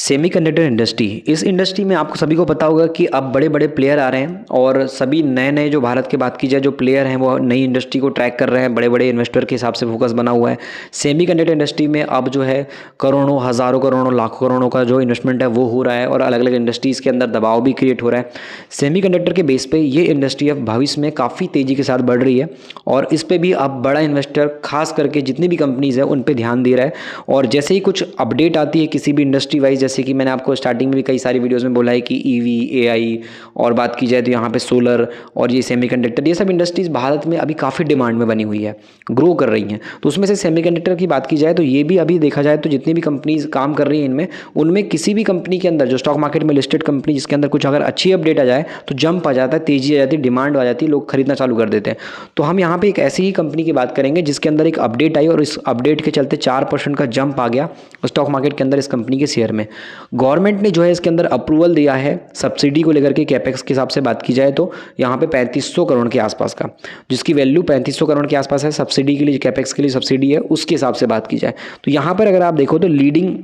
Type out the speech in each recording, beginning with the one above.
Semiconductor industry, इस industry में आपको सभी को पता होगा कि अब बड़े बड़े प्लेयर आ रहे हैं और सभी नए नए जो भारत की बात की जाए जो प्लेयर हैं वो नई इंडस्ट्री को ट्रैक कर रहे हैं। बड़े बड़े इन्वेस्टर के हिसाब से फोकस बना हुआ है सेमीकंडक्टर इंडस्ट्री में। अब जो है करोड़ों, हज़ारों करोड़ों, लाखों करोड़ों का जो इन्वेस्टमेंट है वो हो रहा है और अलग अलग इंडस्ट्रीज़ के अंदर दबाव भी क्रिएट हो रहा है। सेमीकंडक्टर के बेस पे ये इंडस्ट्री अब भविष्य में काफ़ी तेज़ी के साथ बढ़ रही है और इस पर भी अब बड़ा इन्वेस्टर खास करके जितनी भी कंपनीज़ है उन पर ध्यान दे रहा है। और जैसे ही कुछ अपडेट आती है किसी भी इंडस्ट्री वाइज, जैसे कि मैंने आपको स्टार्टिंग में भी कई सारी वीडियोस में बोला है कि ईवी, एआई और बात की जाए तो यहाँ पे सोलर और ये सेमीकंडक्टर, ये सब इंडस्ट्रीज़ भारत में अभी काफ़ी डिमांड में बनी हुई है, ग्रो कर रही हैं। तो उसमें से सेमीकंडक्टर की बात की जाए तो ये भी अभी देखा जाए तो जितनी भी कंपनीज काम कर रही हैं इनमें, उनमें किसी भी कंपनी के अंदर जो स्टॉक मार्केट में लिस्टेड कंपनी जिसके अंदर कुछ अगर अच्छी अपडेट आ जाए तो जंप आ जाता है, तेजी आ जाती है, डिमांड आ जाती है, लोग खरीदना चालू कर देते हैं। तो हम यहाँ पे एक ऐसी ही कंपनी की बात करेंगे जिसके अंदर एक अपडेट आई और इस अपडेट के चलते 4% का जंप आ गया स्टॉक मार्केट के अंदर इस कंपनी के शेयर में। गवर्नमेंट ने जो है इसके अंदर अप्रूवल दिया है सब्सिडी को लेकर के। कैपेक्स के हिसाब से बात की जाए तो यहाँ पे 3500 करोड़ के आसपास का, जिसकी वैल्यू 3500 करोड़ के आसपास है सब्सिडी के लिए, कैपेक्स के लिए सब्सिडी है उसके हिसाब से बात की जाए तो यहाँ पर अगर आप देखो तो लीडिंग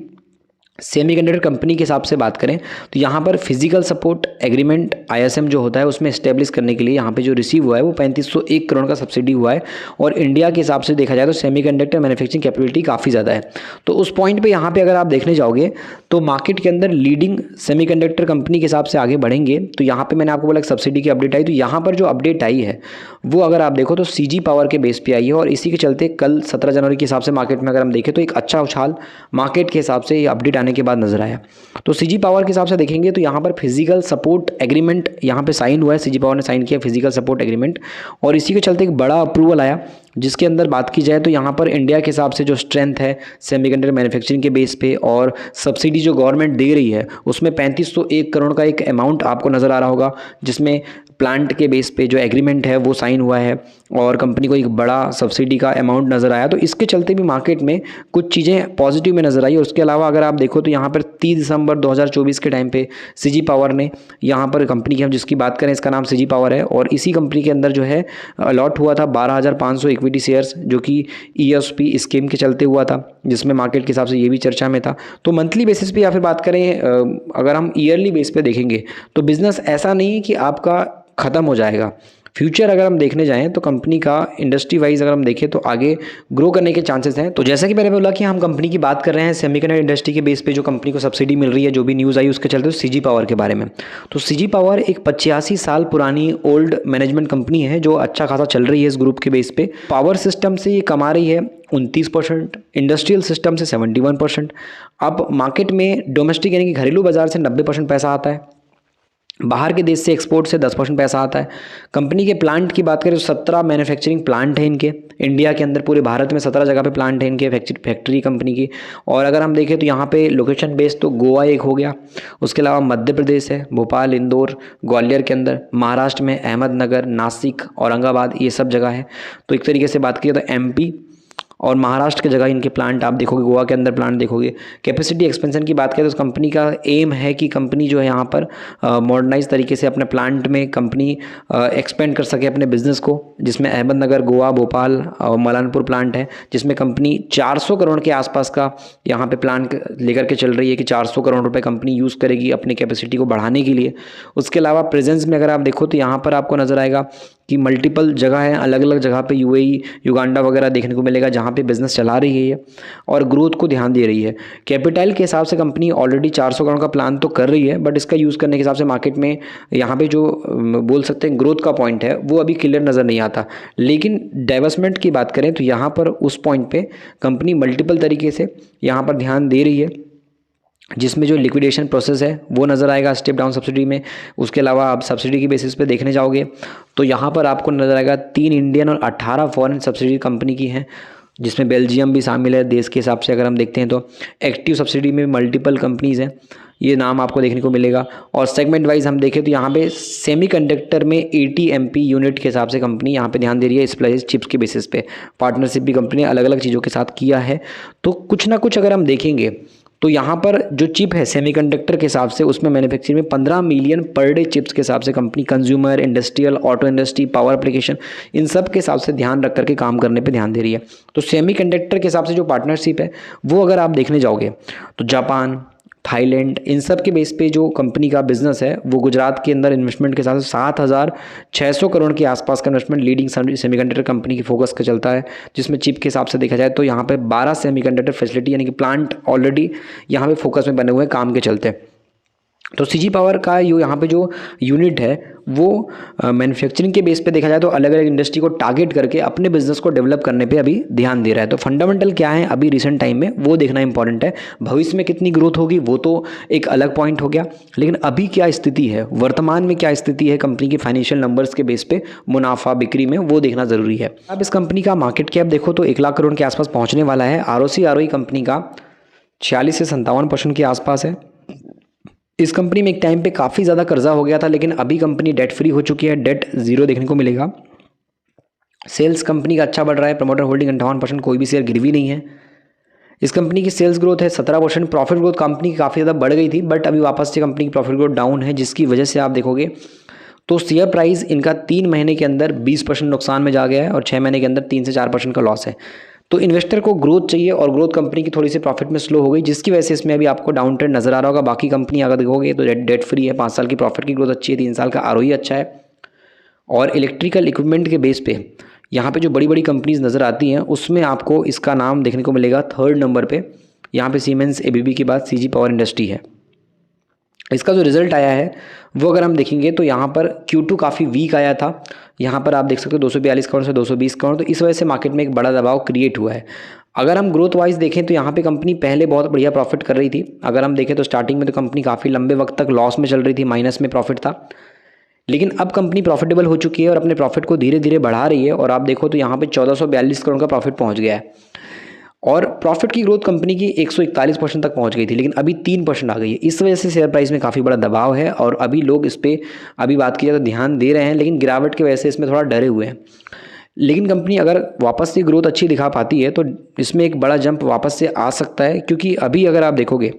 सेमीकंडक्टर कंपनी के हिसाब से बात करें तो यहाँ पर फिजिकल सपोर्ट एग्रीमेंट आईएसएम जो होता है उसमें एस्टेब्लिश करने के लिए यहाँ पे जो रिसीव हुआ है वो 3501 करोड़ का सब्सिडी हुआ है। और इंडिया के हिसाब से देखा जाए तो सेमीकंडक्टर मैन्युफैक्चरिंग कैपेबिलिटी काफ़ी ज़्यादा है। तो उस पॉइंट पे यहाँ पे अगर आप देखने जाओगे तो मार्केट के अंदर लीडिंग सेमीकंडक्टर कंपनी के हिसाब से आगे बढ़ेंगे। तो यहाँ पर मैंने आपको बोला सब्सिडी की अपडेट आई, तो यहाँ पर जो अपडेट आई है वो अगर आप देखो तो सीजी पावर के बेस पे आई है और इसी के चलते कल 17 जनवरी के हिसाब से मार्केट में अगर हम देखें तो एक अच्छा उछाल मार्केट के हिसाब से ये अपडेट आने के बाद नजर आया। तो सीजी पावर के हिसाब से देखेंगे तो यहाँ पर फिजिकल सपोर्ट एग्रीमेंट यहाँ पे साइन हुआ है, सीजी पावर ने साइन किया फिजिकल सपोर्ट एग्रीमेंट और इसी के चलते एक बड़ा अप्रूवल आया जिसके अंदर बात की जाए तो यहाँ पर इंडिया के हिसाब से जो स्ट्रेंथ है सेमीकंडक्टर मैन्युफैक्चरिंग के बेस पे और सब्सिडी जो गवर्नमेंट दे रही है उसमें 3501 करोड़ का एक अमाउंट आपको नज़र आ रहा होगा, जिसमें प्लांट के बेस पे जो एग्रीमेंट है वो साइन हुआ है और कंपनी को एक बड़ा सब्सिडी का अमाउंट नज़र आया। तो इसके चलते भी मार्केट में कुछ चीज़ें पॉजिटिव में नज़र आई। और उसके अलावा अगर आप देखो तो यहाँ पर 30 दिसंबर 2024 के टाइम पे सीजी पावर ने यहाँ पर कंपनी की हम जिसकी बात करें इसका नाम सीजी पावर है और इसी कंपनी के अंदर जो है अलॉट हुआ था 12,500 इक्विटी शेयर्स जो कि ईएसपी स्कीम के चलते हुआ था, जिसमें मार्केट के हिसाब से ये भी चर्चा में था। तो मंथली बेसिस पे या फिर बात करें अगर हम ईयरली बेस पे देखेंगे तो बिजनेस ऐसा नहीं है कि आपका ख़त्म हो जाएगा। फ्यूचर अगर हम देखने जाएं तो कंपनी का इंडस्ट्री वाइज अगर हम देखें तो आगे ग्रो करने के चांसेस हैं। तो जैसा कि मैंने बोला कि हम कंपनी की बात कर रहे हैं सेमीकंडक्टर इंडस्ट्री के बेस पे जो कंपनी को सब्सिडी मिल रही है, जो भी न्यूज़ आई उसके चलते सीजी पावर के बारे में। तो सीजी पावर एक 85 साल पुरानी ओल्ड मैनेजमेंट कंपनी है जो अच्छा खासा चल रही है इस ग्रुप के बेस पे। पावर सिस्टम से ये कमा रही है 29%, इंडस्ट्रियल सिस्टम से 71%। अब मार्केट में डोमेस्टिक यानी कि घरेलू बाजार से 90% पैसा आता है, बाहर के देश से एक्सपोर्ट से 10% पैसा आता है। कंपनी के प्लांट की बात करें तो 17 मैन्युफैक्चरिंग प्लांट है इनके इंडिया के अंदर, पूरे भारत में 17 जगह पे प्लांट है इनके फैक्ट्री कंपनी की। और अगर हम देखें तो यहाँ पे लोकेशन बेस्ड तो गोवा एक हो गया, उसके अलावा मध्य प्रदेश है, भोपाल, इंदौर, ग्वालियर के अंदर, महाराष्ट्र में अहमदनगर, नासिक, औरंगाबाद, ये सब जगह है। तो एक तरीके से बात की तो एमपी और महाराष्ट्र की जगह इनके प्लांट आप देखोगे, गोवा के अंदर प्लांट देखोगे। कैपेसिटी एक्सपेंशन की बात करें तो कंपनी का एम है कि कंपनी जो है यहाँ पर मॉडर्नाइज तरीके से अपने प्लांट में कंपनी एक्सपेंड कर सके अपने बिजनेस को, जिसमें अहमदनगर, गोवा, भोपाल और मलानपुर प्लांट है, जिसमें कंपनी 400 करोड़ के आसपास का यहाँ पे प्लांट लेकर के चल रही है कि 400 करोड़ रुपए कंपनी यूज़ करेगी अपनी कैपेसिटी को बढ़ाने के लिए। उसके अलावा प्रेजेंस में अगर आप देखो तो यहाँ पर आपको नज़र आएगा कि मल्टीपल जगह है, अलग अलग जगह पे यूएई, युगांडा वगैरह देखने को मिलेगा जहाँ पे बिजनेस चला रही है ये और ग्रोथ को ध्यान दे रही है। कैपिटल के हिसाब से कंपनी ऑलरेडी 400 करोड़ का प्लान तो कर रही है, बट इसका यूज़ करने के हिसाब से मार्केट में यहाँ पे जो बोल सकते हैं ग्रोथ का पॉइंट है वो अभी क्लियर नज़र नहीं आता। लेकिन डाइवर्समेंट की बात करें तो यहाँ पर उस पॉइंट पर कंपनी मल्टीपल तरीके से यहाँ पर ध्यान दे रही है, जिसमें जो लिक्विडेशन प्रोसेस है वो नज़र आएगा स्टेप डाउन सब्सिडी में। उसके अलावा आप सब्सिडी की बेसिस पे देखने जाओगे तो यहाँ पर आपको नज़र आएगा 3 इंडियन और 18 फॉरेन सब्सिडी कंपनी की हैं, जिसमें बेल्जियम भी शामिल है देश के हिसाब से। अगर हम देखते हैं तो एक्टिव सब्सिडी में मल्टीपल कंपनीज़ हैं, ये नाम आपको देखने को मिलेगा। और सेगमेंट वाइज हम देखें तो यहाँ पे सेमीकंडक्टर में 80 MP यूनिट के हिसाब से कंपनी यहाँ पे ध्यान दे रही है स्प्लाइस चिप्स के बेसिस पे। पार्टनरशिप भी कंपनी ने अलग अलग चीज़ों के साथ किया है। तो कुछ ना कुछ अगर हम देखेंगे तो यहाँ पर जो चिप है सेमीकंडक्टर के हिसाब से उसमें मैन्युफैक्चरिंग में 15 मिलियन पर डे चिप्स के हिसाब से company consumer, industrial, auto industry, power application, इन सब के हिसाब से ध्यान रख करके काम करने पे ध्यान दे रही है। तो सेमीकंडक्टर के हिसाब से जो पार्टनरशिप है वो अगर आप देखने जाओगे तो जापान, थाईलैंड, इन सब के बेस पे जो कंपनी का बिजनेस है वो गुजरात के अंदर इन्वेस्टमेंट के साथ 7,600 करोड़ के आसपास का इन्वेस्टमेंट लीडिंग सेमीकंडक्टर कंपनी की फोकस का चलता है, जिसमें चिप के हिसाब से देखा जाए तो यहाँ पे 12 सेमीकंडक्टर फैसिलिटी यानी कि प्लांट ऑलरेडी यहाँ पे फोकस में बने हुए हैं काम के चलते। तो सीजी पावर का यहाँ पे जो यूनिट है वो मैन्युफैक्चरिंग के बेस पे देखा जाए तो अलग अलग इंडस्ट्री को टारगेट करके अपने बिजनेस को डेवलप करने पे अभी ध्यान दे रहा है। तो फंडामेंटल क्या है अभी रिसेंट टाइम में वो देखना इंपॉर्टेंट है। भविष्य में कितनी ग्रोथ होगी वो तो एक अलग पॉइंट हो गया, लेकिन अभी क्या स्थिति है, वर्तमान में क्या स्थिति है कंपनी के फाइनेंशियल नंबर्स के बेस पे मुनाफा बिक्री में, वो देखना ज़रूरी है। अब इस कंपनी का मार्केट कैप देखो तो 1 लाख करोड़ के आसपास पहुँचने वाला है। ROC कंपनी का 46 से 57% के आसपास है। इस कंपनी में एक टाइम पे काफ़ी ज़्यादा कर्जा हो गया था, लेकिन अभी कंपनी डेट फ्री हो चुकी है, डेट जीरो देखने को मिलेगा। सेल्स कंपनी का अच्छा बढ़ रहा है, प्रमोटर होल्डिंग 58%, कोई भी शेयर गिरवी नहीं है। इस कंपनी की सेल्स ग्रोथ है 17%, प्रॉफिट ग्रोथ कंपनी की काफ़ी ज़्यादा बढ़ गई थी, बट अभी वापस से कंपनी की प्रॉफिट ग्रोथ डाउन है, जिसकी वजह से आप देखोगे तो शेयर प्राइस इनका 3 महीने के अंदर 20% नुकसान में जा गया है और 6 महीने के अंदर 3 से 4% का लॉस है। तो इन्वेस्टर को ग्रोथ चाहिए और ग्रोथ कंपनी की थोड़ी सी प्रॉफिट में स्लो हो गई, जिसकी वजह से इसमें अभी आपको डाउन ट्रेंड नजर आ रहा होगा। बाकी कंपनी अगर देखोगे तो डेट फ्री है, 5 साल की प्रॉफिट की ग्रोथ अच्छी है, 3 साल का ROE अच्छा है। और इलेक्ट्रिकल इक्विपमेंट के बेस पे यहाँ पे जो बड़ी बड़ी कंपनीज नज़र आती हैं उसमें आपको इसका नाम देखने को मिलेगा 3rd नंबर पे। यहाँ पे सीमेंस ABB के बाद सीजी पावर इंडस्ट्री है। इसका जो रिजल्ट आया है वो अगर हम देखेंगे तो यहाँ पर Q2 काफ़ी वीक आया था। यहाँ पर आप देख सकते हो 242 करोड़ से 220 करोड़, तो इस वजह से मार्केट में एक बड़ा दबाव क्रिएट हुआ है। अगर हम ग्रोथ वाइज देखें तो यहाँ पे कंपनी पहले बहुत बढ़िया प्रॉफिट कर रही थी। अगर हम देखें तो स्टार्टिंग में तो कंपनी काफ़ी लंबे वक्त तक लॉस में चल रही थी, माइनस में प्रॉफिट था, लेकिन अब कंपनी प्रॉफिटेबल हो चुकी है और अपने प्रॉफिट को धीरे धीरे बढ़ा रही है। और आप देखो तो यहाँ पे 1442 करोड़ का प्रॉफिट पहुँच गया है और प्रॉफिट की ग्रोथ कंपनी की 141% तक पहुंच गई थी, लेकिन अभी 3% आ गई है। इस वजह से शेयर प्राइस में काफ़ी बड़ा दबाव है और अभी लोग इस पर अभी बात की जाए तो ध्यान दे रहे हैं, लेकिन गिरावट की वजह से इसमें थोड़ा डरे हुए हैं। लेकिन कंपनी अगर वापस से ग्रोथ अच्छी दिखा पाती है तो इसमें एक बड़ा जंप वापस से आ सकता है, क्योंकि अभी अगर आप देखोगे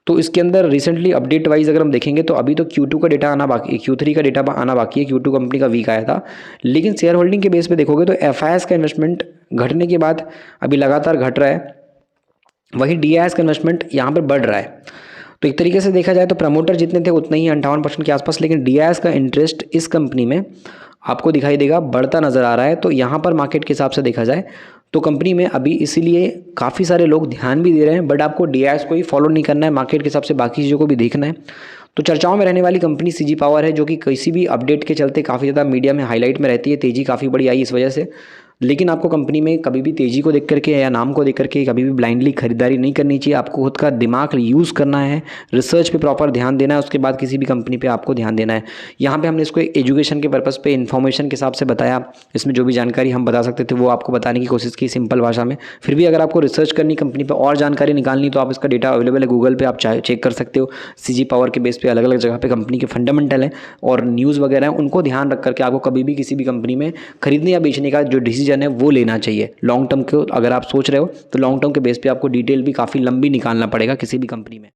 तो इसके अंदर रिसेंटली अपडेट वाइज अगर हम देखेंगे तो अभी तो Q2 का डेटा आना बाकी है, Q3 का डेटा आना बाकी है। Q2 कंपनी का वीक आया था, लेकिन शेयर होल्डिंग के बेस पे देखोगे तो FIS का इन्वेस्टमेंट घटने के बाद अभी लगातार घट रहा है, वहीं DIS का इन्वेस्टमेंट यहाँ पर बढ़ रहा है। तो एक तरीके से देखा जाए तो प्रमोटर जितने थे उतने ही 58% के आसपास, लेकिन DIS का इंटरेस्ट इस कंपनी में आपको दिखाई देगा बढ़ता नज़र आ रहा है। तो यहाँ पर मार्केट के हिसाब से देखा जाए तो कंपनी में अभी इसीलिए काफ़ी सारे लोग ध्यान भी दे रहे हैं, बट आपको DIS को ही फॉलो नहीं करना है, मार्केट के हिसाब से बाकी चीज़ों को भी देखना है। तो चर्चाओं में रहने वाली कंपनी सीजी पावर है, जो कि किसी भी अपडेट के चलते काफ़ी ज़्यादा मीडिया में हाईलाइट में रहती है। तेज़ी काफ़ी बड़ी आई इस वजह से, लेकिन आपको कंपनी में कभी भी तेज़ी को देख करके या नाम को देख करके कभी भी ब्लाइंडली खरीदारी नहीं करनी चाहिए। आपको खुद का दिमाग यूज़ करना है, रिसर्च पे प्रॉपर ध्यान देना है, उसके बाद किसी भी कंपनी पे आपको ध्यान देना है। यहाँ पे हमने इसको एजुकेशन के पर्पज़ पे इन्फॉर्मेशन के हिसाब से बताया, इसमें जो भी जानकारी हम बता सकते थे वो आपको बताने की कोशिश की सिंपल भाषा में। फिर भी अगर आपको रिसर्च करनी कंपनी पर और जानकारी निकालनी तो आप इसका डेटा अवेलेबल है गूगल पर, आप चेक कर सकते हो। सीजी पावर के बेस पर अलग अलग जगह पर कंपनी के फंडामेंटल हैं और न्यूज़ वगैरह हैं, उनको ध्यान रख करके आपको कभी भी किसी भी कंपनी में खरीदने या बेचने का जो डिसीजन है वो लेना चाहिए। लॉन्ग टर्म को अगर आप सोच रहे हो तो लॉन्ग टर्म के बेस पे आपको डिटेल भी काफ़ी लंबी निकालना पड़ेगा किसी भी कंपनी में।